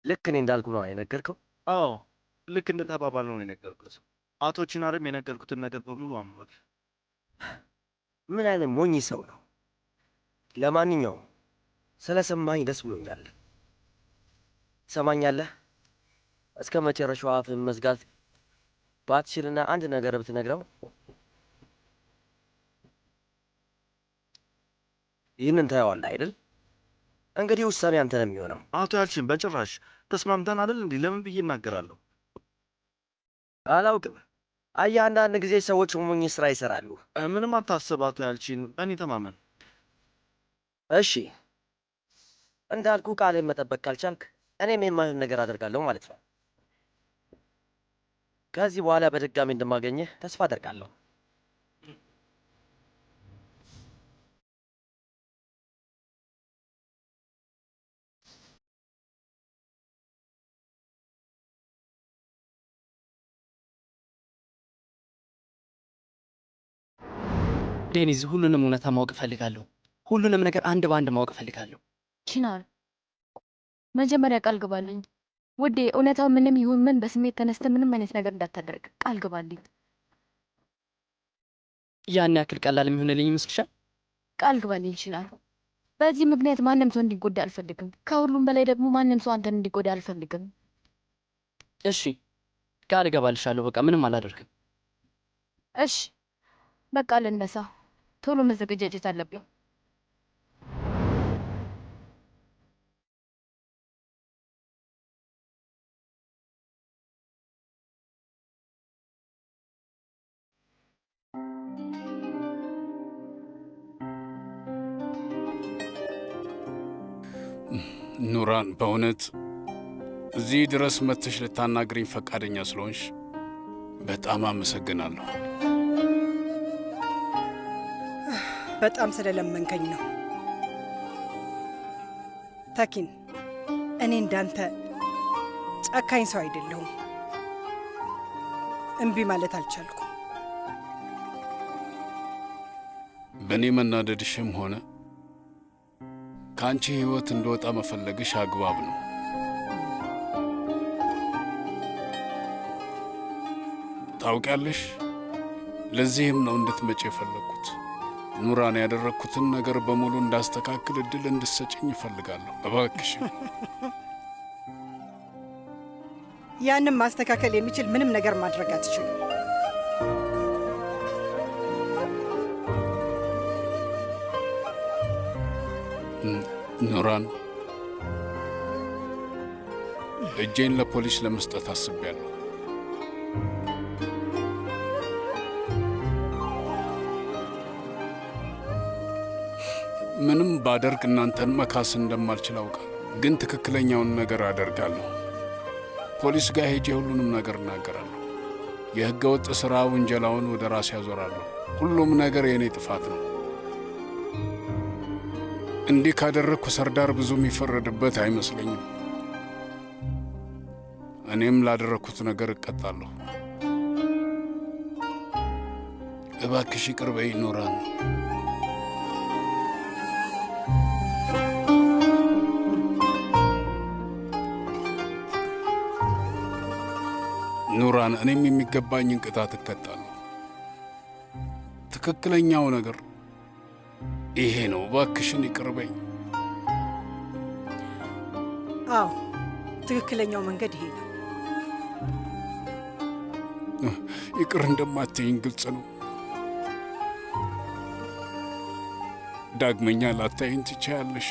ልክ እኔ እንዳልኩ ነው የነገርከው? አዎ ልክ እንደ ተባባልነው ነው የነገርኩት። አቶ ቺናርም የነገርኩትን ነገር በሙሉ አምኗል። ምን አይነት ሞኝ ሰው ነው! ለማንኛውም ስለሰማኝ ደስ ብሎኛል። ትሰማኛለህ? እስከ መጨረሻው አፍህን መዝጋት ባትችልና አንድ ነገር ብትነግረው ይህንን ታየዋለህ አይደል? እንግዲህ ውሳኔ አንተ ነው የሚሆነው። አቶ ያልሽን በጭራሽ ተስማምተን አይደል እንዲህ ለምን ብዬ እናገራለሁ? አላውቅም። አየህ፣ አንዳንድ ጊዜ ሰዎች ሞኝ ስራ ይሰራሉ። ምንም አታስብ አቶ ያልሽን፣ በእኔ ተማመን። እሺ፣ እንዳልኩ ቃሌን መጠበቅ ካልቻልክ እኔም የማይሆን ነገር አደርጋለሁ ማለት ነው። ከዚህ በኋላ በድጋሚ እንደማገኘህ ተስፋ አደርጋለሁ። ዴኒዝ፣ ሁሉንም እውነታ ማወቅ እፈልጋለሁ። ሁሉንም ነገር አንድ በአንድ ማወቅ እፈልጋለሁ። ቺናር፣ መጀመሪያ ቃል ግባልኝ ውዴ። እውነታው ምንም ይሁን ምን በስሜት ተነስተ ምንም አይነት ነገር እንዳታደርግ ቃል ግባልኝ። ያን ያክል ቀላል የሚሆንልኝ ይመስልሻል? ቃል ግባልኝ ቺናር። በዚህ ምክንያት ማንም ሰው እንዲጎዳ አልፈልግም። ከሁሉም በላይ ደግሞ ማንም ሰው አንተን እንዲጎዳ አልፈልግም። እሺ፣ ቃል እገባልሻለሁ። በቃ ምንም አላደርግም። እሺ፣ በቃ ልነሳ። ቶሎ መዘገጃጀት አለብኝ። ኑራን፣ በእውነት እዚህ ድረስ መጥተሽ ልታናግሪኝ ፈቃደኛ ስለሆንሽ በጣም አመሰግናለሁ። በጣም ስለለመንከኝ ነው ተኪን። እኔ እንዳንተ ጨካኝ ሰው አይደለሁም። እምቢ ማለት አልቻልኩም። በእኔ መናደድሽም ሆነ ከአንቺ ሕይወት እንደወጣ መፈለግሽ አግባብ ነው። ታውቂያለሽ፣ ለዚህም ነው እንድትመጪ የፈለግኩት። ኑራን፣ ያደረግኩትን ነገር በሙሉ እንዳስተካክል እድል እንድትሰጭኝ እፈልጋለሁ። እባክሽን። ያንም ማስተካከል የሚችል ምንም ነገር ማድረግ አትችልም። ኑራን፣ እጄን ለፖሊስ ለመስጠት አስቤያለሁ። ምንም ባደርግ እናንተን መካስ እንደማልችል አውቃለሁ፣ ግን ትክክለኛውን ነገር አደርጋለሁ። ፖሊስ ጋር ሄጄ ሁሉንም ነገር እናገራለሁ። የሕገ ወጥ ሥራ ውንጀላውን ወደ ራሴ ያዞራለሁ። ሁሉም ነገር የእኔ ጥፋት ነው። እንዲህ ካደረግኩ ሰርዳር ብዙ የሚፈረድበት አይመስለኝም። እኔም ላደረግኩት ነገር እቀጣለሁ። እባክሽ ይቅር በይ ኑራን። ኑራን፣ እኔም የሚገባኝን ቅጣት እቀጣለሁ። ትክክለኛው ነገር ይሄ ነው። እባክሽን ይቅር በይ። አዎ፣ ትክክለኛው መንገድ ይሄ ነው። ይቅር እንደማትይኝ ግልጽ ነው። ዳግመኛ ላታይኝ ትችያለሽ።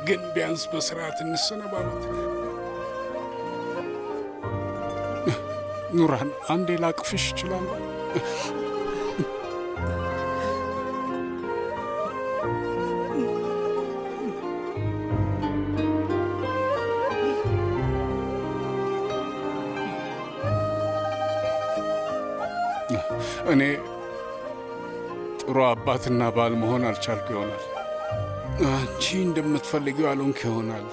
ግን ቢያንስ በስርዓት እንሰነባበት። ኑራን፣ አንዴ ላቅፍሽ እችላለሁ? እኔ ጥሩ አባትና ባል መሆን አልቻልኩ ይሆናል። አንቺ እንደምትፈልጊው ያልሆንክ ይሆናል።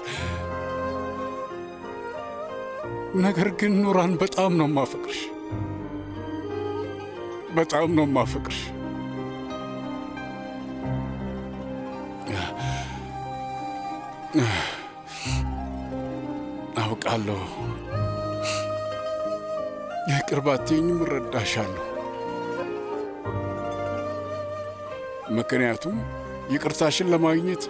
ነገር ግን ኑራን፣ በጣም ነው ማፈቅርሽ። በጣም ነው ማፈቅርሽ። አውቃለሁ። ይቅር ባትይኝም እረዳሻለሁ። ምክንያቱም ይቅርታሽን ለማግኘት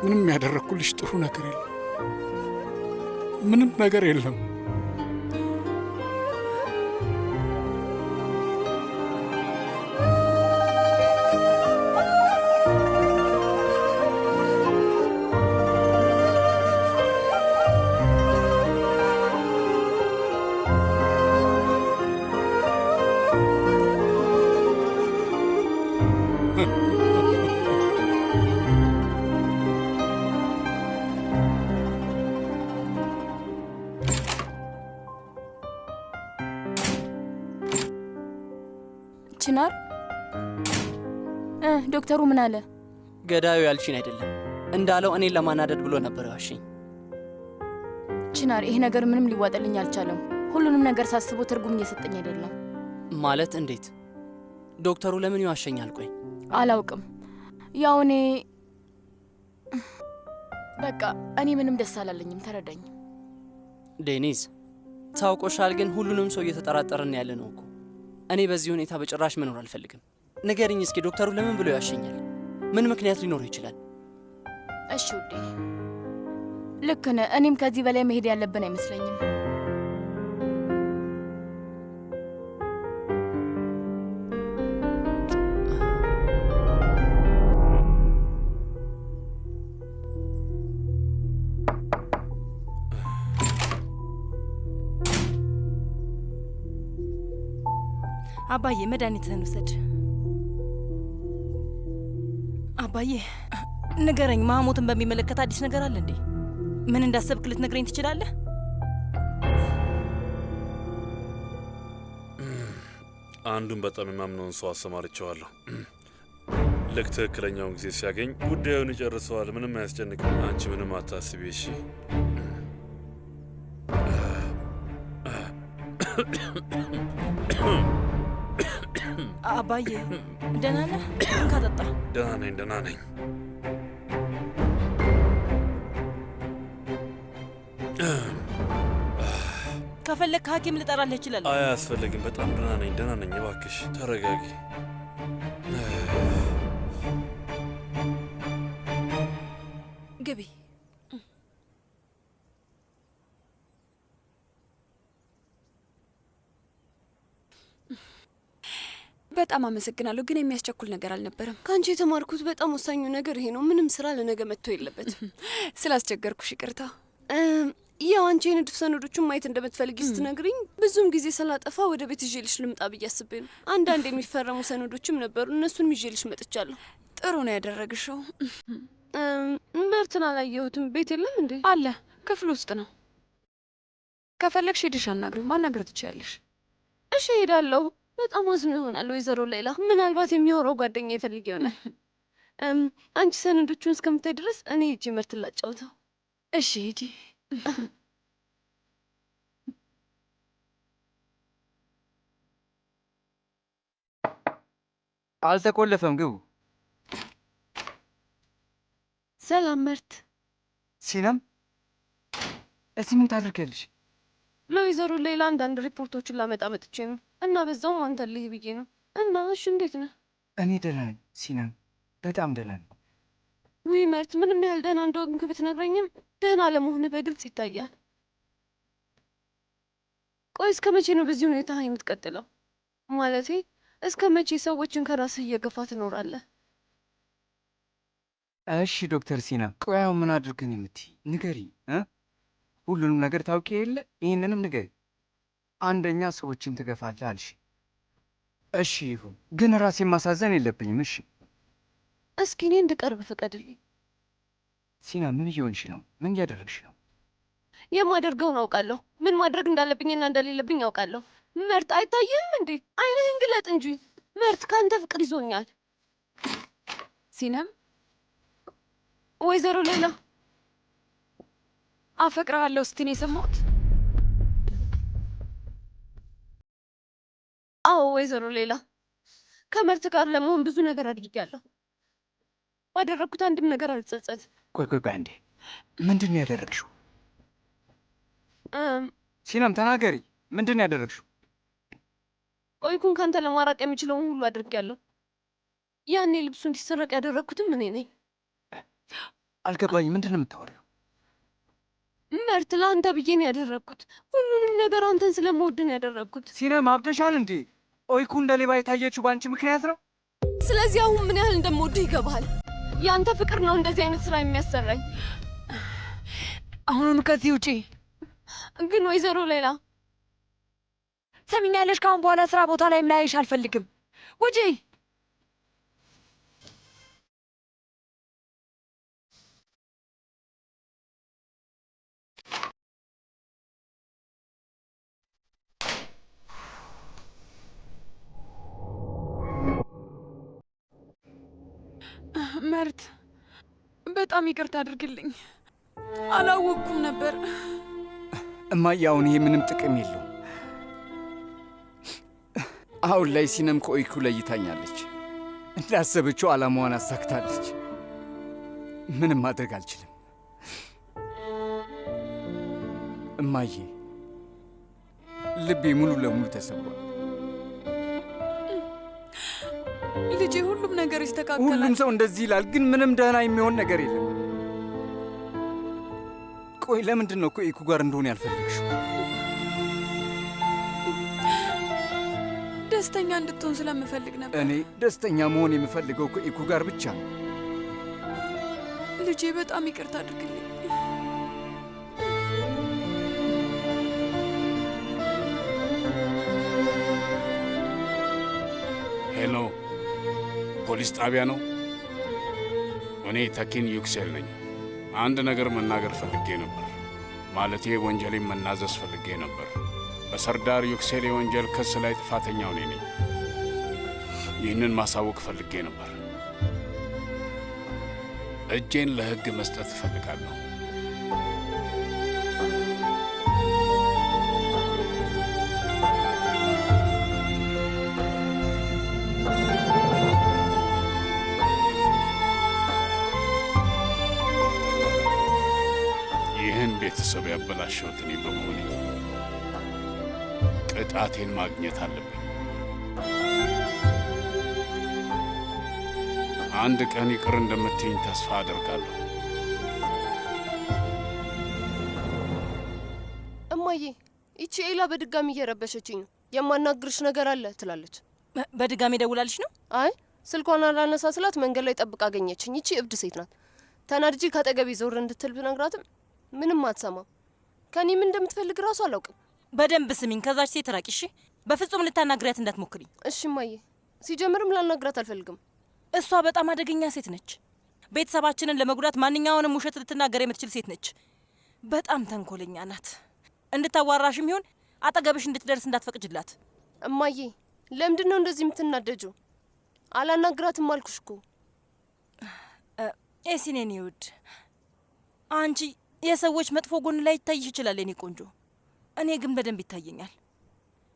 ምንም ያደረግኩልሽ ጥሩ ነገር የለም። ምንም ነገር የለም። ችናር ዶክተሩ ምን አለ? ገዳዩ ያልሽኝ አይደለም እንዳለው እኔን ለማናደድ ብሎ ነበር ያዋሸኝ። ችናር ይሄ ነገር ምንም ሊዋጠልኝ አልቻለም። ሁሉንም ነገር ሳስበው ትርጉም እየሰጠኝ አይደለም። ማለት እንዴት? ዶክተሩ ለምን ይዋሸኛል? ቆይ አላውቅም። ያው እኔ በቃ እኔ ምንም ደስ አላለኝም። ተረዳኝ ዴኒዝ። ታውቆሻል፣ ግን ሁሉንም ሰው እየተጠራጠርን ያለ ነው እኮ። እኔ በዚህ ሁኔታ በጭራሽ መኖር አልፈልግም። ንገሪኝ እስኪ ዶክተሩ ለምን ብሎ ያሸኛል? ምን ምክንያት ሊኖረው ይችላል? እሺ ውዴ፣ ልክ ነህ። እኔም ከዚህ በላይ መሄድ ያለብን አይመስለኝም። አባዬ መድኃኒትህን ውሰድ። አባዬ ንገረኝ፣ ማሞትን በሚመለከት አዲስ ነገር አለ እንዴ? ምን እንዳሰብክ ልትነግረኝ ትችላለህ? አንዱን በጣም የማምነውን ሰው አሰማርቸዋለሁ። ልክ ትክክለኛውን ጊዜ ሲያገኝ ጉዳዩን ይጨርሰዋል። ምንም አያስጨንቅም። አንቺ ምንም አታስቢ እሺ? አባዬ ደህና ነህ? እንካ ጠጣ። ደህና ነኝ፣ ደህና ነኝ። ከፈለግ ሐኪም ልጠራልህ እችላለሁ። አያስፈልግም። በጣም ደህና ነኝ፣ ደህና ነኝ። እባክሽ ተረጋጊ። ግቢ። በጣም አመሰግናለሁ፣ ግን የሚያስቸኩል ነገር አልነበረም። ከአንቺ የተማርኩት በጣም ወሳኙ ነገር ይሄ ነው። ምንም ስራ ለነገ መጥቶ የለበትም። ስላስቸገርኩሽ ይቅርታ። ያው አንቺ የንድፍ ሰነዶቹን ማየት እንደምትፈልጊ ስትነግሪኝ ብዙም ጊዜ ስላጠፋ ወደ ቤት ይዤልሽ ልምጣ ብዬ አስቤ ነው። አንዳንድ የሚፈረሙ ሰነዶችም ነበሩ፣ እነሱንም ይዤልሽ መጥቻለሁ። ጥሩ ነው ያደረግሽው። ምርትን አላየሁትም። ቤት የለም እንዴ? አለ፣ ክፍል ውስጥ ነው። ከፈለግሽ ሄድሽ አናግሪው። ማናገር ትችያለሽ። እሺ ሄዳለሁ። በጣም አዝኖ ይሆናል ወይዘሮ ሌላ። ምናልባት የሚያወራው ጓደኛ ይፈልግ ይሆናል። አንቺ ሰነዶቹን እስከምታይ ድረስ እኔ ሂጂ ምርት ላጫውተው። እሺ ሂጂ። አልተቆለፈም፣ ግቡ። ሰላም ምርት። ሲናም እዚህ ምን ታደርጊያለሽ? ለወይዘሮ ሌላ አንዳንድ ሪፖርቶችን ላመጣ መጥቼ ነው እና በዛውም አንተ ልይ ብዬ ነው። እና እሺ እንዴት ነህ? እኔ ደህና ነኝ ሲናም፣ በጣም ደህና ነኝ። ውይ ምርት፣ ምንም ያህል ደህና እንደሆንክ ብትነግረኝም ደህና ለመሆን በግልጽ ይታያል። ቆይ እስከ መቼ ነው በዚህ ሁኔታ የምትቀጥለው? ማለቴ እስከ መቼ ሰዎችን ከራስህ እየገፋ ትኖራለህ? እሺ ዶክተር ሲና፣ ቆያው ምን አድርገን የምትይ ንገሪ። ሁሉንም ነገር ታውቂ የለ? ይህንንም ንገሪ። አንደኛ ሰዎችን ትገፋለህ አልሽ። እሺ ይሁን፣ ግን ራሴን ማሳዘን የለብኝም። እሺ እስኪ እኔ እንድቀርብ ፍቀድልኝ። ሲና፣ ምን እየሆንሽ ነው? ምን እያደረግሽ ነው? የማደርገውን አውቃለሁ። ምን ማድረግ እንዳለብኝና እንደሌለብኝ አውቃለሁ። ምርት፣ አይታይህም እንዴ? አይንህን ግለጥ እንጂ ምርት፣ ከአንተ ፍቅር ይዞኛል። ሲናም፣ ወይዘሮ ሌላ አፈቅርሃለሁ ስትይ ነው የሰማሁት? አዎ ወይዘሮ ሌላ፣ ከምርት ጋር ለመሆን ብዙ ነገር አድርጌያለሁ። ባደረግኩት አንድም ነገር አልጸጸት። ቆይ አንዴ፣ ምንድን ነው ያደረግሽው? ሲናም ተናገሪ፣ ምንድን ነው ያደረግሽው? ቆይኩን ካንተ ለማራቅ የሚችለውን ሁሉ አድርጌያለሁ። ያኔ ልብሱ እንዲሰረቅ ያደረግኩትም እኔ ነኝ። አልገባኝም። ምንድን ነው የምታወሪው? መርት፣ ለአንተ ብዬ ነው ያደረግኩት። ሁሉንም ነገር አንተን ስለምወድ ነው ያደረግኩት። ሲናም አብደሻል እንዴ? ቆይኩ እንደ ሌባ የታየችው በአንቺ ምክንያት ነው? ስለዚህ አሁን ምን ያህል እንደምወድህ ይገባሃል። የአንተ ፍቅር ነው እንደዚህ አይነት ስራ የሚያሰራኝ። አሁኑኑ ከዚህ ውጪ። ግን ወይዘሮ ሌላ ሰሚኛለሽ? ካሁን በኋላ ስራ ቦታ ላይ ላይሽ አልፈልግም። ውጪ። መርት፣ በጣም ይቅርታ አድርግልኝ። አላወቅኩም ነበር። እማዬ፣ አሁን ይሄ ምንም ጥቅም የለውም። አሁን ላይ ሲነም ከኦይኩ ለይታኛለች። እንዳሰበችው ዓላማዋን አሳክታለች። ምንም ማድረግ አልችልም። እማዬ፣ ልቤ ሙሉ ለሙሉ ተሰብሯል። ልጄ፣ ሁሉም ነገር ይስተካከላል። ሁሉም ሰው እንደዚህ ይላል፣ ግን ምንም ደህና የሚሆን ነገር የለም። ቆይ ለምንድን ነው ከኦይኩ ጋር እንደሆነ ያልፈለግሽው? ደስተኛ እንድትሆን ስለምፈልግ ነበር። እኔ ደስተኛ መሆን የምፈልገው ከኦይኩ ጋር ብቻ ነው። ልጄ፣ በጣም ይቅርታ አድርግልኝ። ሄሎ፣ ፖሊስ ጣቢያ ነው? እኔ ተኪን ዩክሴል ነኝ። አንድ ነገር መናገር ፈልጌ ነበር። ማለቴ ወንጀሌን መናዘዝ ፈልጌ ነበር። በሰርዳር ዩክሴል የወንጀል ክስ ላይ ጥፋተኛው እኔ ነኝ። ይህንን ማሳወቅ ፈልጌ ነበር። እጄን ለሕግ መስጠት እፈልጋለሁ። ይህን ቤተሰብ ያበላሸሁት እኔ በመሆኔ ቅጣቴን ማግኘት አለብኝ። አንድ ቀን ይቅር እንደምትይኝ ተስፋ አደርጋለሁ። እማዬ፣ ይቺ ኤላ በድጋሚ እየረበሸችኝ ነው። የማናግርሽ ነገር አለ ትላለች። በድጋሚ ደውላልሽ ነው? አይ ስልኳን አላነሳ ስላት መንገድ ላይ ጠብቃ አገኘችኝ። ይቺ እብድ ሴት ናት። ተናድጄ ካጠገቤ ዞር እንድትል ብነግራትም ምንም አትሰማም። ከኔ ምን እንደምትፈልግ እራሱ አላውቅም። በደንብ ስሚኝ፣ ከዛች ሴት ራቂ እሺ? በፍጹም ልታናግሪያት እንዳትሞክሪ እሺ እማዬ። ሲጀምርም ላናግራት አልፈልግም። እሷ በጣም አደገኛ ሴት ነች። ቤተሰባችንን ለመጉዳት ማንኛውንም ውሸት ልትናገር የምትችል ሴት ነች። በጣም ተንኮለኛ ናት። እንድታዋራሽም ይሁን አጠገብሽ እንድትደርስ እንዳትፈቅጅላት። እማዬ፣ ለምንድን ነው እንደዚህ የምትናደጁ? አላናግራትም አልኩሽ እኮ። ኤሲኔን ይውድ፣ አንቺ የሰዎች መጥፎ ጎን ላይ ይታይሽ ይችላል የኔ ቆንጆ። እኔ ግን በደንብ ይታየኛል።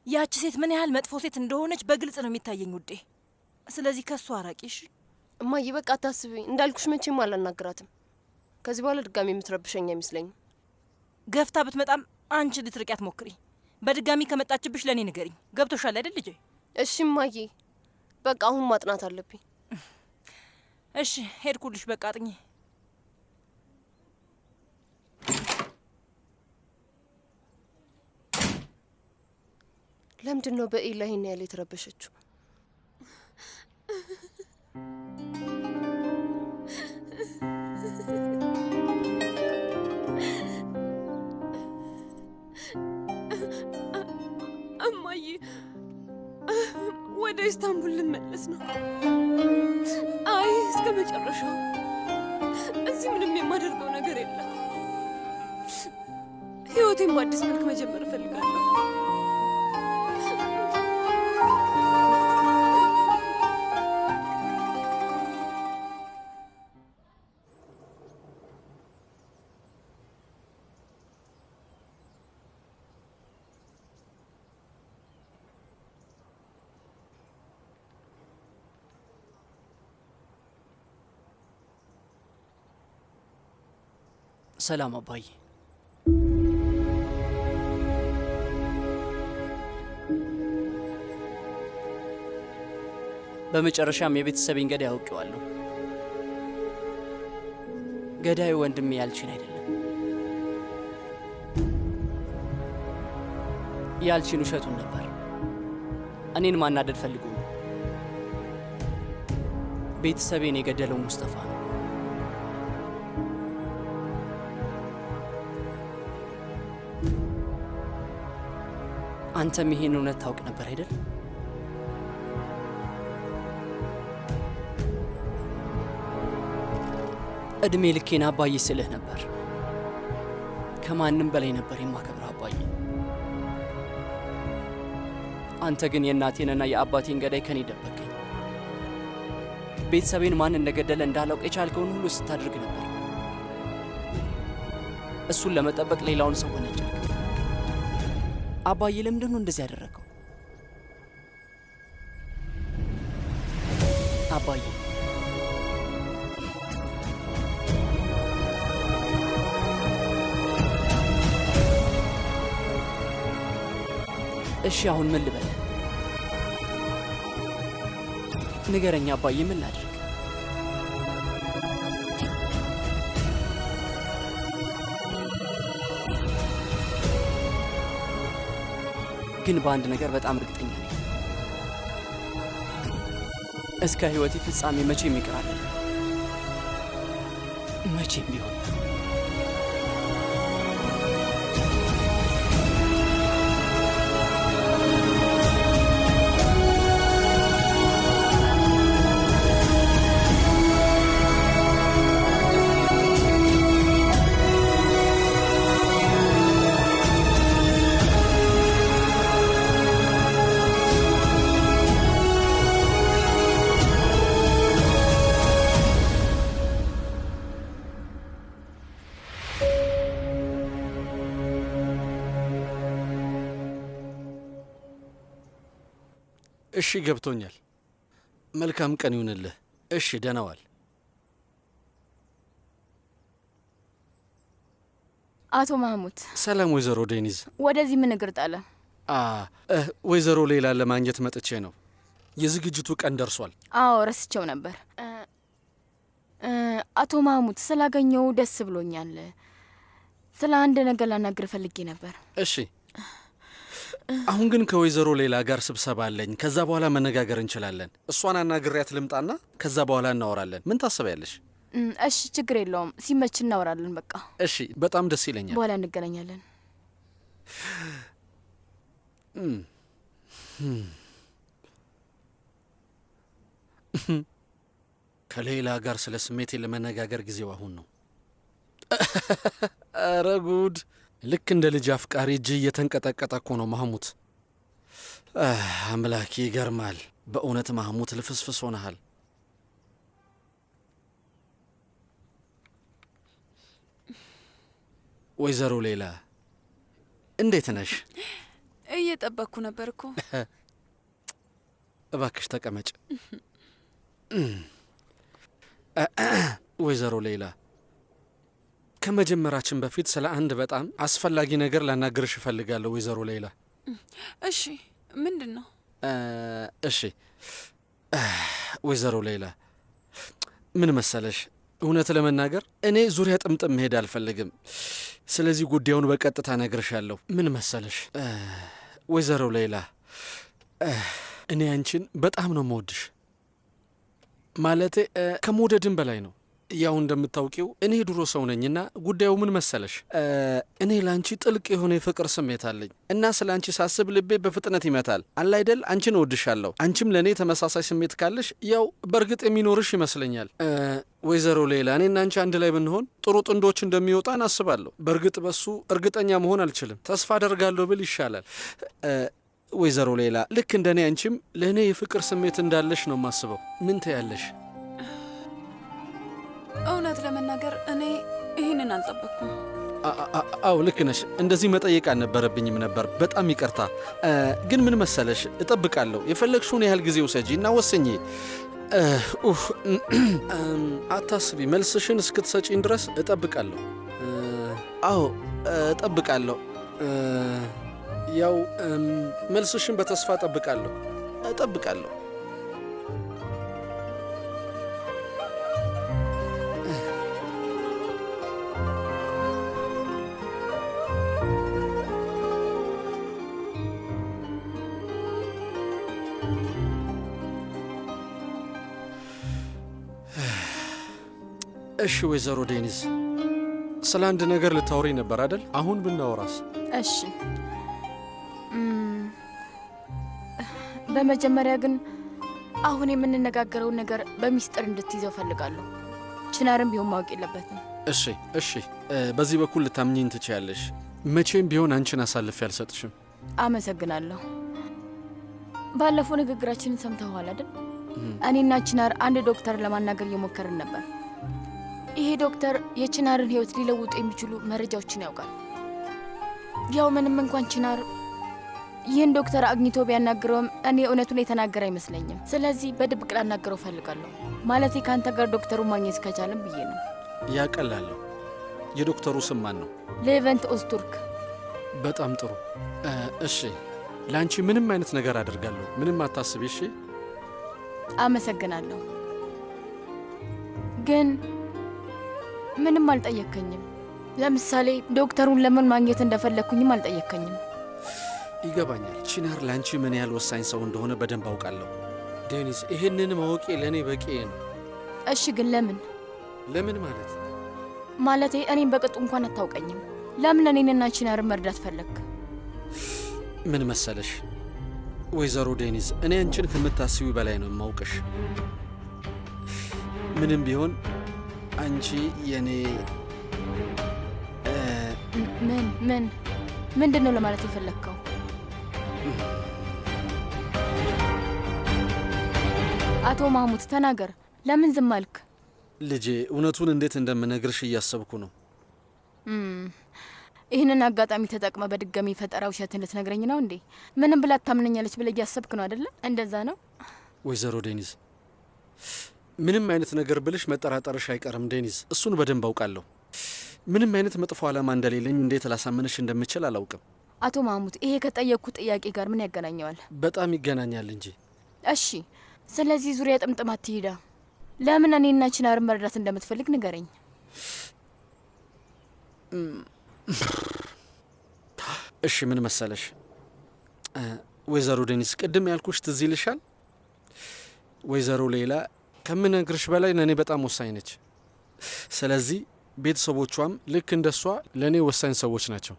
ያቺ ሴት ምን ያህል መጥፎ ሴት እንደሆነች በግልጽ ነው የሚታየኝ ውዴ። ስለዚህ ከሷ አራቂሽ። እማዬ በቃ አታስቢ። እንዳልኩሽ መቼም አላናግራትም። ከዚህ በኋላ ድጋሚ የምትረብሸኝ አይመስለኝም። ገፍታ ብትመጣም አንቺ ልትርቂያት ሞክሪ። በድጋሚ ከመጣችብሽ ለእኔ ንገሪኝ። ገብቶሻል አይደል ልጄ? እሺ እማዬ፣ በቃ አሁን ማጥናት አለብኝ። እሺ ሄድኩልሽ። በቃ አጥኚ። ለምንድን ነው በኤላ ይሄን ያህል የተረበሸችው? እማዬ፣ ወደ ኢስታንቡል ልመለስ ነው። አይ እስከ መጨረሻው። እዚህ ምንም የማደርገው ነገር የለም። ህይወቴን በአዲስ መልክ መጀመር እፈልጋለሁ። ሰላም አባዬ። በመጨረሻም የቤተሰቤን ገዳይ አውቄዋለሁ። ገዳዩ ወንድሜ ያልችን አይደለም። ያልችን ውሸቱን ነበር። እኔን ማናደድ ፈልጎ ነው። ቤተሰቤን የገደለው ሙስጠፋ ነው። አንተም ይሄን እውነት ታውቅ ነበር አይደል? እድሜ ልኬን አባዬ ስልህ ነበር። ከማንም በላይ ነበር የማከብረው አባዬ። አንተ ግን የእናቴንና የአባቴን ገዳይ ከኔ ደበቀኝ። ቤተሰቤን ማን እንደገደለ እንዳላውቅ የቻልከውን ሁሉ ስታደርግ ነበር። እሱን ለመጠበቅ ሌላውን ሰው ወነጀልክ። አባዬ ለምንድን ነው እንደዚህ ያደረገው? አባዬ እሺ አሁን ምን ልበል? ንገረኝ አባዬ፣ ምን ላድርግ? ግን በአንድ ነገር በጣም እርግጠኛ ነኝ። እስከ ሕይወቴ ፍጻሜ መቼም ይቅር አልልም። መቼም ቢሆን እሺ ገብቶኛል። መልካም ቀን ይሁንልህ። እሺ ደህና ዋል። አቶ ማህሙድ። ሰላም ወይዘሮ ዴኒዝ። ወደዚህ ምን እግር ጣለ? ወይዘሮ ሌላ ለማግኘት መጥቼ ነው። የዝግጅቱ ቀን ደርሷል። አዎ ረስቸው ነበር። አቶ ማህሙድ ስላገኘው ደስ ብሎኛል። ስለ አንድ ነገር ላናግር ፈልጌ ነበር። እሺ አሁን ግን ከወይዘሮ ሌላ ጋር ስብሰባ አለኝ። ከዛ በኋላ መነጋገር እንችላለን። እሷን አናግሪያት ልምጣና ከዛ በኋላ እናወራለን። ምን ታስቢያለሽ? እሺ ችግር የለውም። ሲመች እናወራለን። በቃ እሺ፣ በጣም ደስ ይለኛል። በኋላ እንገናኛለን። ከሌላ ጋር ስለ ስሜቴ ለመነጋገር ጊዜው አሁን ነው። ኧረ ጉድ! ልክ እንደ ልጅ አፍቃሪ እጅ እየተንቀጠቀጠ እኮ ነው ማህሙት። አምላኬ ይገርማል። በእውነት ማህሙት ልፍስፍስ ሆነሃል። ወይዘሮ ሌላ እንዴት ነሽ? እየጠበቅኩ ነበር እኮ። እባክሽ ተቀመጭ። ወይዘሮ ሌላ ከመጀመራችን በፊት ስለ አንድ በጣም አስፈላጊ ነገር ላናግርሽ እፈልጋለሁ። ወይዘሮ ሌላ። እሺ፣ ምንድን ነው? እሺ ወይዘሮ ሌላ ምን መሰለሽ፣ እውነት ለመናገር እኔ ዙሪያ ጥምጥም መሄድ አልፈልግም። ስለዚህ ጉዳዩን በቀጥታ ነግርሻለሁ። ምን መሰለሽ ወይዘሮ ሌላ፣ እኔ አንቺን በጣም ነው መወድሽ። ማለቴ ከመውደድም በላይ ነው። ያው እንደምታውቂው እኔ ድሮ ሰው ነኝና ጉዳዩ ምን መሰለሽ፣ እኔ ለአንቺ ጥልቅ የሆነ የፍቅር ስሜት አለኝ እና ስለ አንቺ ሳስብ ልቤ በፍጥነት ይመታል። አለ አይደል? አንቺን እወድሻለሁ። አንቺም ለእኔ ተመሳሳይ ስሜት ካለሽ ያው በእርግጥ የሚኖርሽ ይመስለኛል። ወይዘሮ ሌላ፣ እኔና አንቺ አንድ ላይ ብንሆን ጥሩ ጥንዶች እንደሚወጣ እናስባለሁ። በእርግጥ በሱ እርግጠኛ መሆን አልችልም። ተስፋ አደርጋለሁ ብል ይሻላል። ወይዘሮ ሌላ፣ ልክ እንደ እኔ አንቺም ለእኔ የፍቅር ስሜት እንዳለሽ ነው የማስበው። ምን ትያለሽ? እውነት ለመናገር እኔ ይህንን አልጠበቅኩም። አዎ ልክ ነሽ። እንደዚህ መጠየቅ አልነበረብኝም ነበር። በጣም ይቅርታ። ግን ምን መሰለሽ፣ እጠብቃለሁ። የፈለግሽውን ያህል ጊዜ ውሰጂ እና ወስኚ። አታስቢ፣ መልስሽን እስክትሰጪኝ ድረስ እጠብቃለሁ። አዎ እጠብቃለሁ። ያው መልስሽን በተስፋ እጠብቃለሁ። እሺ ወይዘሮ ዴኒዝ ስለ አንድ ነገር ልታወሪ ነበር አይደል? አሁን ብናወራስ? እሺ በመጀመሪያ ግን አሁን የምንነጋገረውን ነገር በሚስጥር እንድትይዘው ፈልጋለሁ። ችናርም ቢሆን ማወቅ የለበትም። እሺ በዚህ በኩል ልታምኚኝ ትችያለሽ። መቼም ቢሆን አንቺን አሳልፌ አልሰጥሽም። አመሰግናለሁ። ባለፈው ንግግራችንን ሰምተኸዋል አይደል? እኔና ችናር አንድ ዶክተር ለማናገር እየሞከርን ነበር። ይሄ ዶክተር የችናርን ህይወት ሊለውጡ የሚችሉ መረጃዎችን ያውቃል። ያው ምንም እንኳን ችናር ይህን ዶክተር አግኝቶ ቢያናግረውም እኔ እውነቱን የተናገረ አይመስለኝም። ስለዚህ በድብቅ ላናገረው ፈልጋለሁ። ማለቴ ከአንተ ጋር ዶክተሩን ማግኘት ከቻለም ብዬ ነው። ያቀላለሁ። የዶክተሩ ስም ማን ነው? ሌቨንት ኦስቱርክ። በጣም ጥሩ። እሺ ለአንቺ ምንም አይነት ነገር አደርጋለሁ። ምንም አታስቢ። እሺ አመሰግናለሁ። ግን ምንም አልጠየከኝም። ለምሳሌ ዶክተሩን ለምን ማግኘት እንደፈለግኩኝም አልጠየከኝም። ይገባኛል። ቺናር ለአንቺ ምን ያህል ወሳኝ ሰው እንደሆነ በደንብ አውቃለሁ። ዴኒስ፣ ይህንን ማወቄ ለእኔ በቂ ነው። እሺ ግን ለምን? ለምን ማለት? ማለቴ እኔም በቅጡ እንኳን አታውቀኝም። ለምን እኔንና ቺናርን መርዳት ፈለግ? ምን መሰለሽ ወይዘሮ ዴኒስ፣ እኔ አንቺን ከምታስቢ በላይ ነው የማውቅሽ። ምንም ቢሆን አንቺ የኔ ምንድን ነው ለማለት የፈለግከው? አቶ ማህሙድ ተናገር። ለምን ዝም አልክ? ልጄ፣ እውነቱን እንዴት እንደምነግርሽ እያሰብኩ ነው። ይህንን አጋጣሚ ተጠቅመ በድጋሚ ፈጠራ ውሸት ልትነግረኝ ነው እንዴ? ምንም ብላ ታምነኛለች ብለ እያሰብክ ነው አይደለ? እንደዛ ነው ወይዘሮ ዴኒዝ። ምንም አይነት ነገር ብልሽ መጠራጠርሽ አይቀርም ዴኒዝ። እሱን በደንብ አውቃለሁ። ምንም አይነት መጥፎ ዓላማ እንደሌለኝ እንዴት ላሳምንሽ እንደምችል አላውቅም። አቶ ማህሙድ፣ ይሄ ከጠየቅኩ ጥያቄ ጋር ምን ያገናኘዋል? በጣም ይገናኛል እንጂ። እሺ፣ ስለዚህ ዙሪያ ጥምጥም አትሂዳ። ለምን እኔና ቺናርን መርዳት እንደምትፈልግ ንገረኝ። እሺ፣ ምን መሰለሽ ወይዘሮ ዴኒስ፣ ቅድም ያልኩሽ ትዝ ይልሻል? ወይዘሮ ሌላ ከምነግርሽ በላይ ለእኔ በጣም ወሳኝ ነች። ስለዚህ ቤተሰቦቿም ልክ እንደሷ ለእኔ ወሳኝ ሰዎች ናቸው።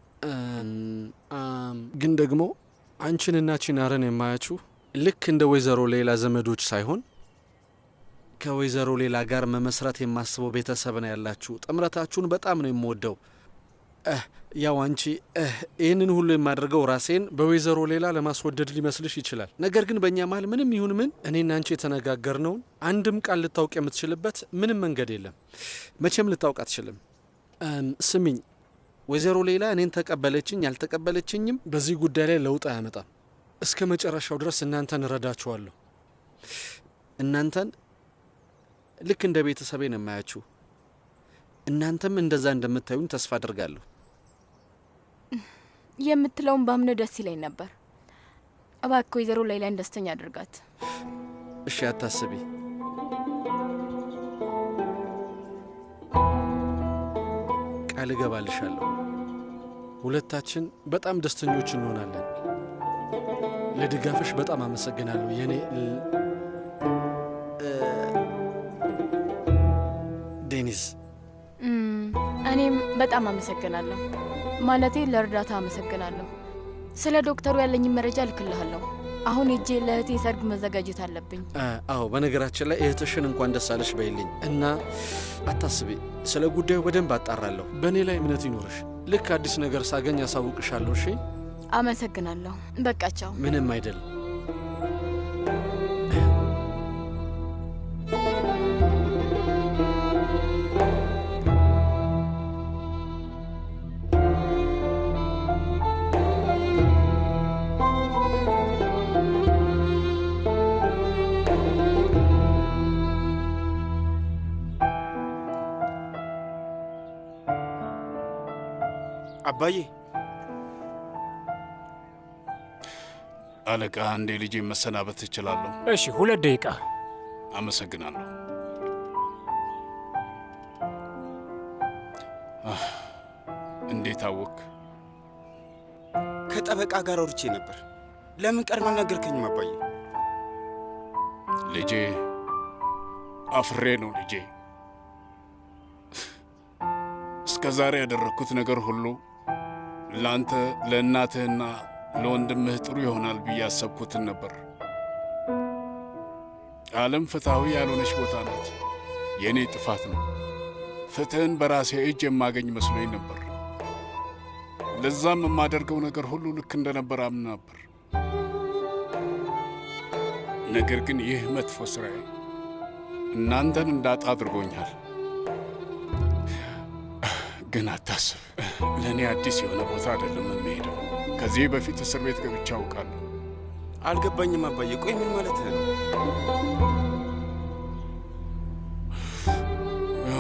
ግን ደግሞ አንቺንና ቺናርን የማያችሁ ልክ እንደ ወይዘሮ ሌላ ዘመዶች ሳይሆን ከወይዘሮ ሌላ ጋር መመስረት የማስበው ቤተሰብ ነው ያላችሁ። ጥምረታችሁን በጣም ነው የምወደው። ያው አንቺ ይህንን ሁሉ የማደርገው ራሴን በወይዘሮ ሌላ ለማስወደድ ሊመስልሽ ይችላል። ነገር ግን በእኛ መሀል ምንም ይሁን ምን እኔና አንቺ የተነጋገርነውን አንድም ቃል ልታውቅ የምትችልበት ምንም መንገድ የለም። መቼም ልታውቅ አትችልም። ስሚኝ፣ ወይዘሮ ሌላ እኔን ተቀበለችኝ ያልተቀበለችኝም በዚህ ጉዳይ ላይ ለውጥ አያመጣም። እስከ መጨረሻው ድረስ እናንተን እረዳችኋለሁ። እናንተን ልክ እንደ ቤተሰቤ ነው የማያችሁ። እናንተም እንደዛ እንደምታዩኝ ተስፋ አድርጋለሁ። የምትለውን ባምነ ደስ ይለኝ ነበር። እባክህ ወይዘሮ ሌላን ደስተኛ አድርጋት። እሺ፣ አታስቢ። ቃል እገባልሻለሁ። ሁለታችን በጣም ደስተኞች እንሆናለን። ለድጋፍሽ በጣም አመሰግናለሁ የኔ ዴኒስ። እኔም በጣም አመሰግናለሁ። ማለቴ ለእርዳታ አመሰግናለሁ። ስለ ዶክተሩ ያለኝ መረጃ ልክልሃለሁ። አሁን ሄጄ ለእህቴ ሰርግ መዘጋጀት አለብኝ። አዎ፣ በነገራችን ላይ እህትሽን እንኳን ደስ አለሽ በይልኝ እና አታስቢ፣ ስለ ጉዳዩ በደንብ አጣራለሁ። በእኔ ላይ እምነት ይኖርሽ። ልክ አዲስ ነገር ሳገኝ ያሳውቅሻለሁ። እሺ? አመሰግናለሁ። በቃቸው። ምንም አይደል። አባዬ። አለቃ፣ አንዴ ልጄ መሰናበት እችላለሁ? እሺ፣ 2 ደቂቃ። አመሰግናለሁ። እንዴት አወቅ? ከጠበቃ ጋር አውርቼ ነበር። ለምን ቀድመህ አልነገርከኝም አባዬ? ልጄ፣ አፍሬ ነው ልጄ። እስከ ዛሬ ያደረግኩት ነገር ሁሉ ለአንተ ለእናትህና ለወንድምህ ጥሩ ይሆናል ብዬ ያሰብኩትን ነበር። ዓለም ፍትሐዊ ያልሆነች ቦታ ናት። የእኔ ጥፋት ነው። ፍትህን በራሴ እጅ የማገኝ መስሎኝ ነበር። ለዛም የማደርገው ነገር ሁሉ ልክ እንደነበር አምን ነበር። ነገር ግን ይህ መጥፎ ሥራዬ እናንተን እንዳጣ አድርጎኛል። ግን አታስብ፣ ለእኔ አዲስ የሆነ ቦታ አይደለም የምሄደው። ከዚህ በፊት እስር ቤት ገብቼ አውቃለሁ። አልገባኝም አባዬ። ቆይ ምን ማለትህ ነው?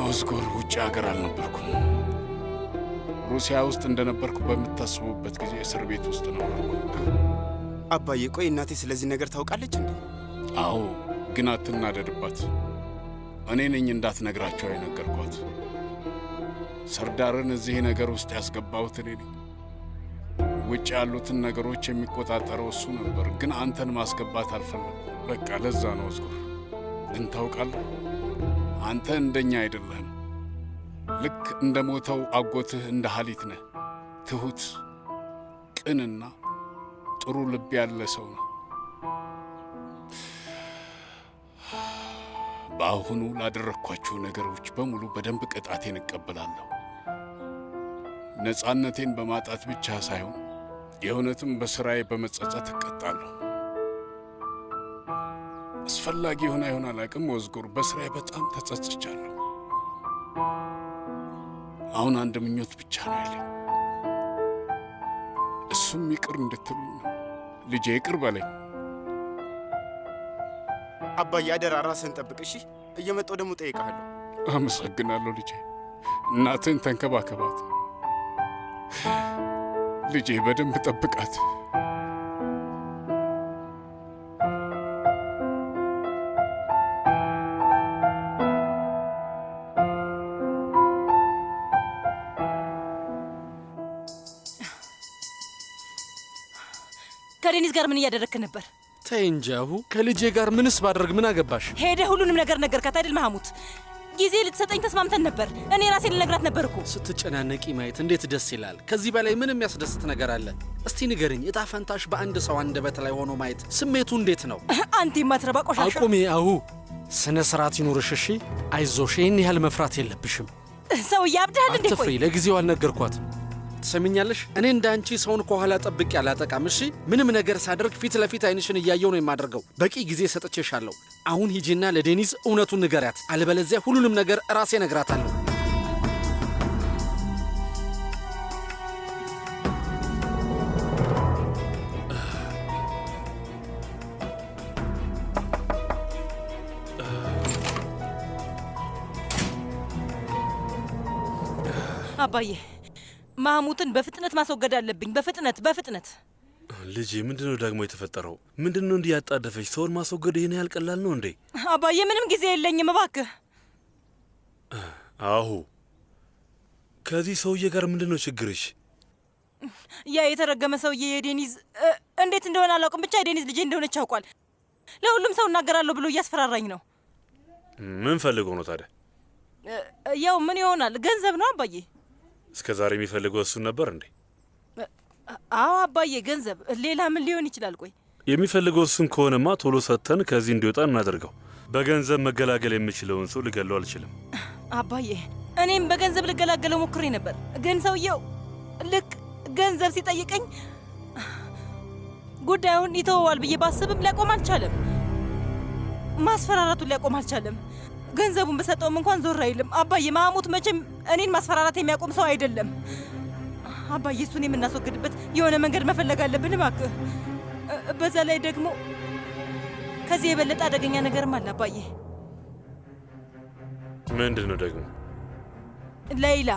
ኦዝጎር፣ ውጭ ሀገር አልነበርኩም። ሩሲያ ውስጥ እንደነበርኩ በምታስቡበት ጊዜ እስር ቤት ውስጥ ነበርኩ። አባዬ፣ ቆይ እናቴ ስለዚህ ነገር ታውቃለች እንዴ? አዎ፣ ግን አትናደድባት። እኔ ነኝ እንዳትነግራቸው የነገርኳት። ሰርዳርን እዚህ ነገር ውስጥ ያስገባሁት እኔ ነኝ። ውጭ ያሉትን ነገሮች የሚቆጣጠረው እሱ ነበር፣ ግን አንተን ማስገባት አልፈለኩም። በቃ ለዛ ነው ኦዝጎር። ግን ታውቃለህ፣ አንተ እንደኛ አይደለህም። ልክ እንደ ሞተው አጎትህ እንደ ሀሊት ነህ። ትሁት፣ ቅንና ጥሩ ልብ ያለ ሰው ነው። በአሁኑ ላደረግኳቸው ነገሮች በሙሉ በደንብ ቅጣቴን እቀበላለሁ። ነፃነቴን በማጣት ብቻ ሳይሆን የእውነትም በሥራዬ በመጸጸት እቀጣለሁ። አስፈላጊ የሆነ አይሆን አላቅም ኦዝጎር፣ በሥራዬ በጣም ተጸጽቻለሁ። አሁን አንድ ምኞት ብቻ ነው ያለኝ። እሱም ይቅር እንድትሉኝ ነው። ልጄ፣ ይቅር በለኝ። አባዬ፣ አደራ ራስህን ጠብቅ እሺ? እየመጣሁ ደግሞ ጠይቃለሁ። አመሰግናለሁ ልጄ። እናትህን ተንከባከባት ልጄ፣ በደንብ ጠብቃት። ከዴኒስ ጋር ምን እያደረግክ ነበር? ተይ እንጂ አሁ፣ ከልጄ ጋር ምንስ ባደርግ ምን አገባሽ? ሄደህ ሁሉንም ነገር ነገርካት አይደል መሐሙት? ጊዜ ልትሰጠኝ ተስማምተን ነበር። እኔ ራሴ ልነግራት ነበር እኮ። ስትጨናነቂ ማየት እንዴት ደስ ይላል። ከዚህ በላይ ምንም ያስደስት ነገር አለ? እስቲ ንገርኝ፣ እጣ ፈንታሽ በአንድ ሰው አንደበት ላይ ሆኖ ማየት ስሜቱ እንዴት ነው? አንተ የማትረባ ቆሻሻ! አቁሜ አሁ፣ ስነ ስርዓት ይኑርሽ እሺ? አይዞሽ፣ ይህን ያህል መፍራት የለብሽም። ሰውዬ አብደሃል እንዴ? አትፍሪ፣ ለጊዜው አልነገርኳትም። ትሰሚኛለሽ? እኔ እንደ አንቺ ሰውን ከኋላ ጠብቄ አላጠቃም። እሺ፣ ምንም ነገር ሳደርግ ፊት ለፊት አይንሽን እያየው ነው የማደርገው። በቂ ጊዜ ሰጥቼሻለሁ። አሁን ሂጂና ለዴኒዝ እውነቱን ንገሪያት፣ አለበለዚያ ሁሉንም ነገር ራሴ ነግራታለሁ። አባዬ፣ ማህሙትን በፍጥነት ማስወገድ አለብኝ። በፍጥነት። ልጄ፣ ምንድነው ደግሞ የተፈጠረው? ምንድነው እንዲህ ያጣደፈች? ሰውን ማስወገድ ይሄን ያህል ቀላል ነው እንዴ? አባዬ፣ ምንም ጊዜ የለኝም እባክህ። አሁ፣ ከዚህ ሰውዬ ጋር ምንድነው ችግርሽ? ያ የተረገመ ሰውዬ የዴኒዝ እንዴት እንደሆነ አላውቅም፣ ብቻ የዴኒዝ ልጄ እንደሆነች ያውቋል። ለሁሉም ሰው እናገራለሁ ብሎ እያስፈራራኝ ነው። ምን ፈልጎ ነው ታዲያ? ያው ምን ይሆናል፣ ገንዘብ ነው አባዬ። እስከ ዛሬ የሚፈልገው እሱን ነበር እንዴ? አዎ አባዬ፣ ገንዘብ። ሌላ ምን ሊሆን ይችላል? ቆይ የሚፈልገው እሱን ከሆነማ ቶሎ ሰጥተን ከዚህ እንዲወጣ እናደርገው። በገንዘብ መገላገል የሚችለውን ሰው ልገለው አልችልም። አባዬ፣ እኔም በገንዘብ ልገላገለው ሞክሬ ነበር፣ ግን ሰውየው ልክ ገንዘብ ሲጠይቀኝ ጉዳዩን ይተወዋል ብዬ ባስብም ሊያቆም አልቻለም። ማስፈራራቱን ሊያቆም አልቻለም። ገንዘቡን በሰጠውም እንኳን ዞር አይልም። አባዬ፣ ማህሙት መቼም እኔን ማስፈራራት የሚያቆም ሰው አይደለም። አባዬ፣ እሱን የምናስወግድበት የሆነ መንገድ መፈለግ አለብን እባክህ። በዛ ላይ ደግሞ ከዚህ የበለጠ አደገኛ ነገርም አለ አባዬ። ምንድን ነው ደግሞ? ሌይላ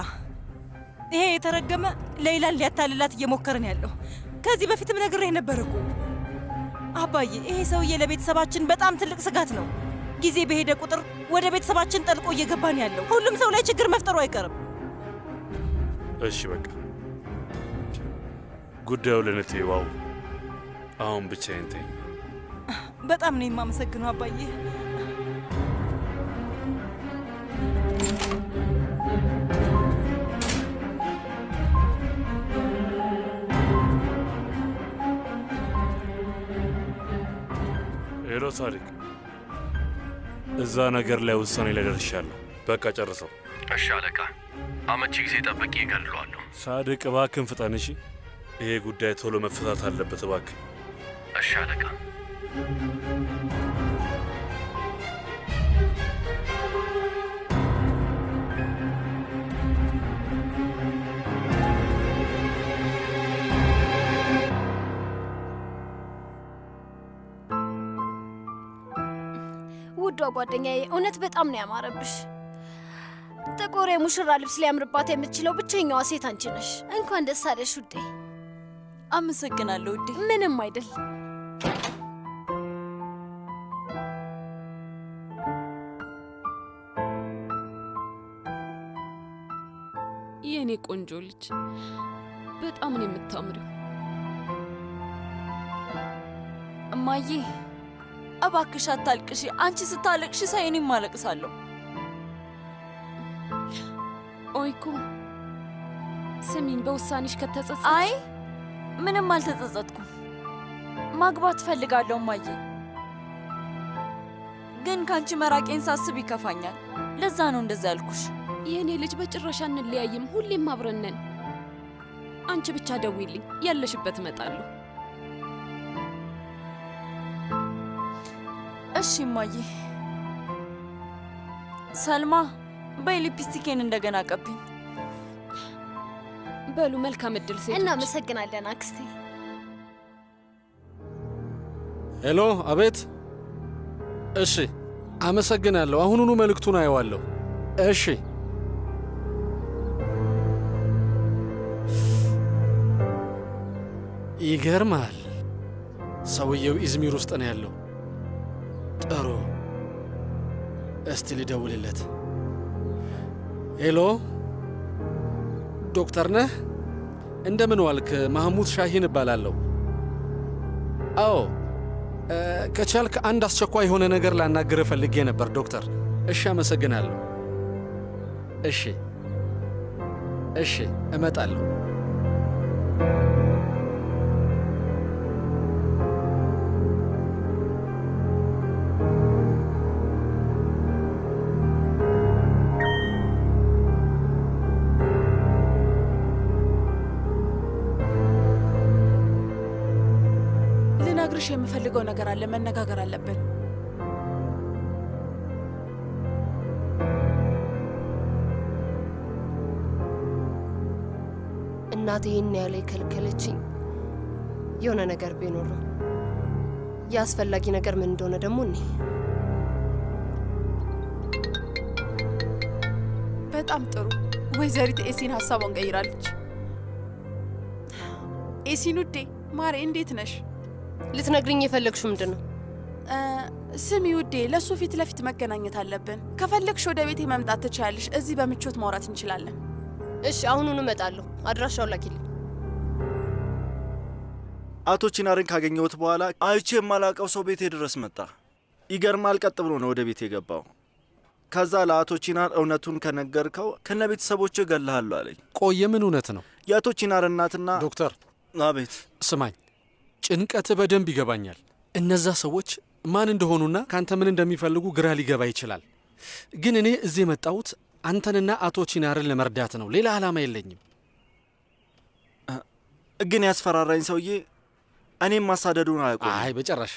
ይሄ የተረገመ ሌይላን ሊያታልላት እየሞከረ ነው ያለው። ከዚህ በፊትም ነግሬህ ነበር እኮ አባዬ። ይሄ ሰውዬ ለቤተሰባችን በጣም ትልቅ ስጋት ነው። ጊዜ በሄደ ቁጥር ወደ ቤተሰባችን ጠልቆ እየገባ ነው ያለው። ሁሉም ሰው ላይ ችግር መፍጠሩ አይቀርም። እሺ በቃ ጉዳዩ ለነቴዋው አሁን ብቻዬን ተይኝ። በጣም ነው የማመሰግነው አባዬ። ሄሎ ሳዲቅ፣ እዛ ነገር ላይ ውሳኔ ላይ ደርሻለሁ። በቃ ጨርሰው። እሺ አለቃ፣ አመቺ ጊዜ ጠብቄ እገልለዋለሁ። ሳዲቅ እባክህን ፍጠን እሺ። ይሄ ጉዳይ ቶሎ መፈታት አለበት እባክህ። እሺ አለቃ። ውዷ ጓደኛዬ፣ እውነት በጣም ነው ያማረብሽ። ጥቁር የሙሽራ ልብስ ሊያምርባት የምትችለው ብቸኛዋ ሴት አንቺ ነሽ። እንኳን ደስ አለሽ ውዴ። አመሰግናለሁ ውዴ። ምንም አይደል። የኔ ቆንጆ ልጅ በጣም ነው የምታምሪው። እማዬ እባክሽ አታልቅሺ። አንቺ ስታለቅሺ ሳይ እኔም አለቅሳለሁ። ኦይኮ ስሚኝ፣ በውሳኔሽ ከተጸጸትሽ። አይ ምንም አልተጸጸትኩም። ማግባት ፈልጋለሁ እማዬ፣ ግን ካንቺ መራቄን ሳስብ ይከፋኛል። ለዛ ነው እንደዛ ያልኩሽ። የኔ ልጅ በጭራሽ አንለያይም፣ ሁሌም አብረን ነን። አንቺ ብቻ ደውይልኝ፣ ያለሽበት እመጣለሁ። እሺ እማዬ። ሰልማ በይ ሊፕስቲኬን እንደገና ቀብኝ። በሉ መልካም እድል ሴቶች። እናመሰግናለን አክስቴ። ሄሎ፣ አቤት። እሺ፣ አመሰግናለሁ። አሁኑኑ መልእክቱን አየዋለሁ። እሺ። ይገርማል። ሰውየው ኢዝሚር ውስጥ ነው ያለው። ጥሩ፣ እስቲ ልደውልለት። ሄሎ፣ ዶክተር ነህ? እንደምን ዋልክ? ማህሙድ ሻሂን እባላለሁ። አዎ፣ ከቻልክ አንድ አስቸኳይ የሆነ ነገር ላናግር ፈልጌ ነበር ዶክተር። እሺ፣ አመሰግናለሁ። እሺ፣ እሺ፣ እመጣለሁ። ልነግርሽ የምፈልገው ነገር አለ። መነጋገር አለብን። እናቴ ይህን ያለ የከለከለችኝ የሆነ ነገር ቢኖር ነው። የአስፈላጊ ነገር ምን እንደሆነ ደግሞ እኔ በጣም ጥሩ። ወይዘሪት ኤሲን ሀሳቧን ቀይራለች። ኤሲን ውዴ፣ ማሬ እንዴት ነሽ? ልትነግሪኝ የፈለግሽው ምንድን ነው? ስሚ ውዴ፣ ለሱ ፊት ለፊት መገናኘት አለብን። ከፈለግሽ ወደ ቤቴ መምጣት ትችያለሽ። እዚህ በምቾት ማውራት እንችላለን። እሺ፣ አሁኑኑ እመጣለሁ። አድራሻውን ላኪልኝ። አቶ ቺናርን ካገኘሁት በኋላ አይቼ የማላውቀው ሰው ቤቴ ድረስ መጣ። ይገርማል፣ ቀጥ ብሎ ነው ወደ ቤት የገባው። ከዛ ለአቶ ቺናር እውነቱን ከነገርከው ከነ ቤተሰቦች እገልሃለሁ አለኝ። ቆየ፣ ምን እውነት ነው? የአቶ ቺናር እናትና ዶክተር። አቤት። ስማኝ፣ ጭንቀት በደንብ ይገባኛል። እነዛ ሰዎች ማን እንደሆኑና ከአንተ ምን እንደሚፈልጉ ግራ ሊገባ ይችላል። ግን እኔ እዚህ የመጣሁት አንተንና አቶ ቺናርን ለመርዳት ነው። ሌላ ዓላማ የለኝም። ግን ያስፈራራኝ ሰውዬ እኔም ማሳደዱን አያውቁም። አይ በጭራሽ፣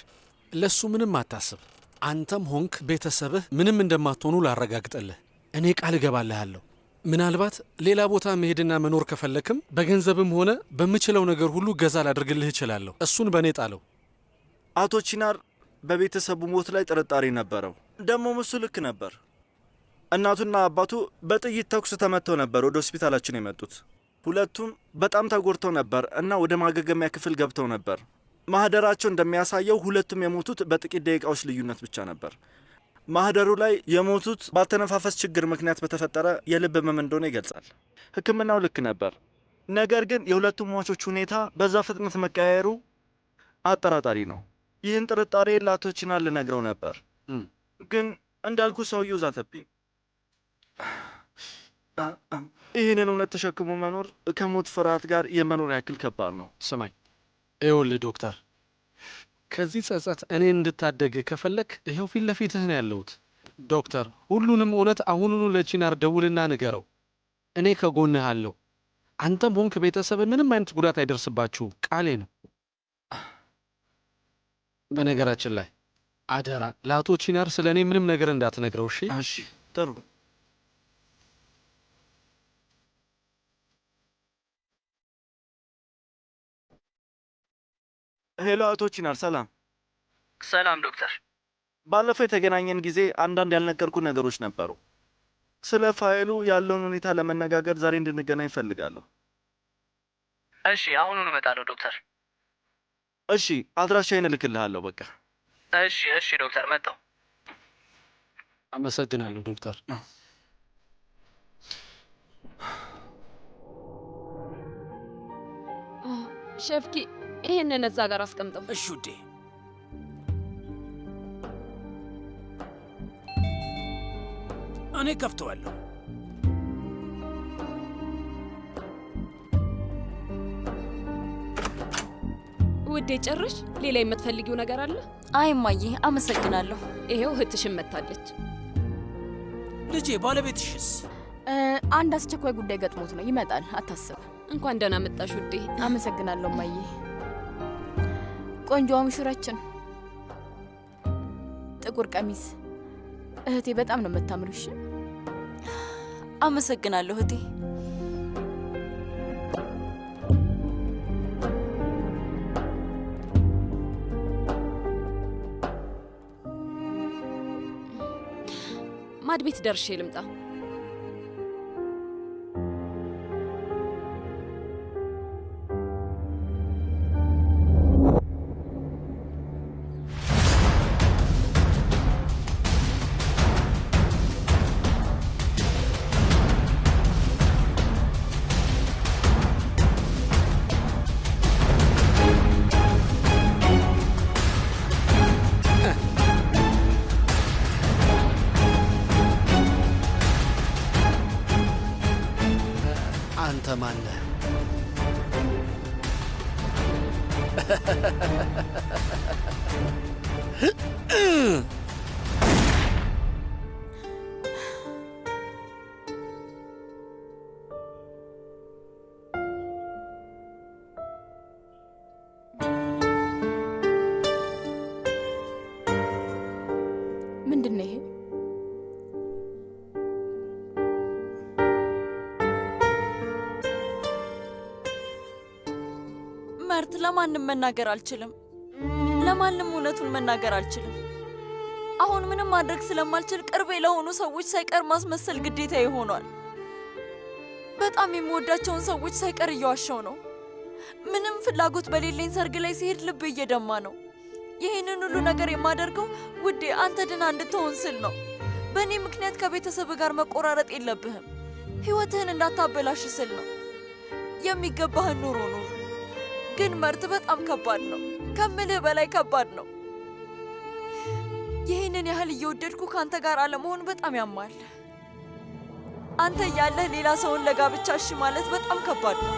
ለሱ ምንም አታስብ። አንተም ሆንክ ቤተሰብህ ምንም እንደማትሆኑ ላረጋግጠልህ እኔ ቃል እገባልሃለሁ። ምናልባት ሌላ ቦታ መሄድና መኖር ከፈለክም በገንዘብም ሆነ በምችለው ነገር ሁሉ ገዛ ላደርግልህ እችላለሁ። እሱን በእኔ ጣለው። አቶ ቺናር በቤተሰቡ ሞት ላይ ጥርጣሬ ነበረው። ደግሞም እሱ ልክ ነበር። እናቱና አባቱ በጥይት ተኩስ ተመተው ነበር ወደ ሆስፒታላችን የመጡት። ሁለቱም በጣም ተጎድተው ነበር እና ወደ ማገገሚያ ክፍል ገብተው ነበር። ማህደራቸው እንደሚያሳየው ሁለቱም የሞቱት በጥቂት ደቂቃዎች ልዩነት ብቻ ነበር። ማህደሩ ላይ የሞቱት ባልተነፋፈስ ችግር ምክንያት በተፈጠረ የልብ ህመም እንደሆነ ይገልጻል። ሕክምናው ልክ ነበር። ነገር ግን የሁለቱም ሟቾች ሁኔታ በዛ ፍጥነት መቀያየሩ አጠራጣሪ ነው። ይህን ጥርጣሬ ለአቶ ቺናር ልነግረው ነበር፣ ግን እንዳልኩ ሰውየው ዛተብኝ። ይህንን እውነት ተሸክሞ መኖር ከሞት ፍርሃት ጋር የመኖር ያክል ከባድ ነው። ስማኝ፣ ይኸውልህ ዶክተር፣ ከዚህ ጸጸት እኔን እንድታደግ ከፈለክ ይኸው ፊት ለፊትህ ነው ያለሁት። ዶክተር፣ ሁሉንም እውነት አሁኑኑ ለቺናር ደውልና ንገረው። እኔ ከጎንህ አለሁ። አንተም ሆንክ ቤተሰብ ምንም አይነት ጉዳት አይደርስባችሁም፣ ቃሌ ነው። በነገራችን ላይ አደራ ለአቶ ቺናር ስለ እኔ ምንም ነገር እንዳትነግረው። እሺ? እሺ፣ ጥሩ። ሄሎ፣ አቶ ቺናር ሰላም። ሰላም ዶክተር። ባለፈው የተገናኘን ጊዜ አንዳንድ ያልነገርኩ ነገሮች ነበሩ። ስለ ፋይሉ ያለውን ሁኔታ ለመነጋገር ዛሬ እንድንገናኝ እፈልጋለሁ። እሺ፣ አሁኑን እመጣለሁ ዶክተር። እሺ፣ አድራሻዬን እልክልሃለሁ። በቃ እሺ ዶክተር፣ መጣሁ። አመሰግናለሁ ዶክተር። ሸፍቂ፣ ይሄንን እዛ ጋር አስቀምጠው። እሺ ውዴ። እኔ ከፍተዋለሁ። ውዴ ጨርሽ? ሌላ የምትፈልጊው ነገር አለ? አይ እማዬ፣ አመሰግናለሁ። ይሄው እህትሽን መታለች። ልጄ፣ ባለቤትሽስ? አንድ አስቸኳይ ጉዳይ ገጥሞት ነው፣ ይመጣል፣ አታስብ። እንኳን ደህና መጣሽ ውዴ። አመሰግናለሁ እማዬ። ቆንጆዋ ሙሽራችን፣ ጥቁር ቀሚስ። እህቴ በጣም ነው የምታምሪው። እሺ፣ አመሰግናለሁ እህቴ። ማድ ቤት ደርሼ ልምጣ። አንተ ማነህ? ምንድን ነው ይሄ? መርት፣ ለማንም መናገር አልችልም። ለማንም እውነቱን መናገር አልችልም። አሁን ምንም ማድረግ ስለማልችል ቅርቤ ለሆኑ ሰዎች ሳይቀር ማስመሰል ግዴታ ይሆኗል። በጣም የምወዳቸውን ሰዎች ሳይቀር እየዋሸው ነው። ምንም ፍላጎት በሌለኝ ሰርግ ላይ ሲሄድ ልብ እየደማ ነው። ይህንን ሁሉ ነገር የማደርገው ውዴ አንተ ድና እንድትሆን ስል ነው። በእኔ ምክንያት ከቤተሰብ ጋር መቆራረጥ የለብህም። ሕይወትህን እንዳታበላሽ ስል ነው። የሚገባህን ኑሮ ኑር። ግን መርት በጣም ከባድ ነው፣ ከምልህ በላይ ከባድ ነው። ይህንን ያህል እየወደድኩ ከአንተ ጋር አለመሆን በጣም ያማል። አንተ እያለህ ሌላ ሰውን ለጋብቻ እሺ ማለት በጣም ከባድ ነው።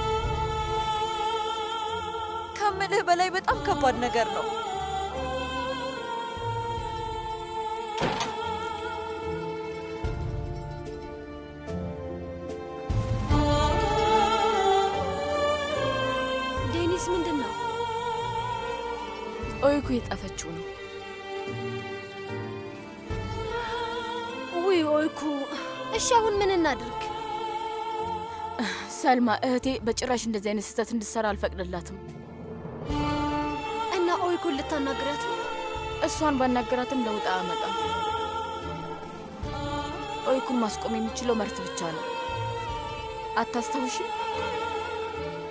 ከምልህ በላይ በጣም ከባድ ነገር ነው። ዴኒስ፣ ምንድን ነው? ኦይኩ የጠፈችው ነው። ውይ ኦይኩ። እሺ አሁን ምን እናድርግ? ሰልማ እህቴ በጭራሽ እንደዚህ አይነት ስህተት እንድትሰራ አልፈቅድላትም። እና ኦይኩን ልታናግራት ነው? እሷን ባናገራትም ለውጥ አያመጣም። ኦይኩን ማስቆም የሚችለው መርት ብቻ ነው። አታስታውሽም?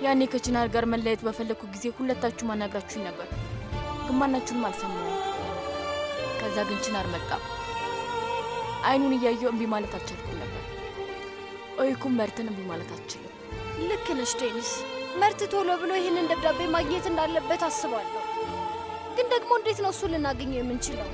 ያኔ ከችናር ጋር መለየት በፈለኩ ጊዜ ሁለታችሁ ማናግራችሁኝ ነበር፣ ግን ማናችሁንም አልሰማሁም። ከዛ ግን ችናር መጣ። አይኑን እያየው እምቢ ማለት አልቻልኩም ነበር። ኦይኩም መርትን እምቢ ማለት አልችልም። ልክ ነሽ ዴኒስ። መርት ቶሎ ብሎ ይህንን ደብዳቤ ማግኘት እንዳለበት አስባለሁ። ግን ደግሞ እንዴት ነው እሱ ልናገኘው የምንችለው?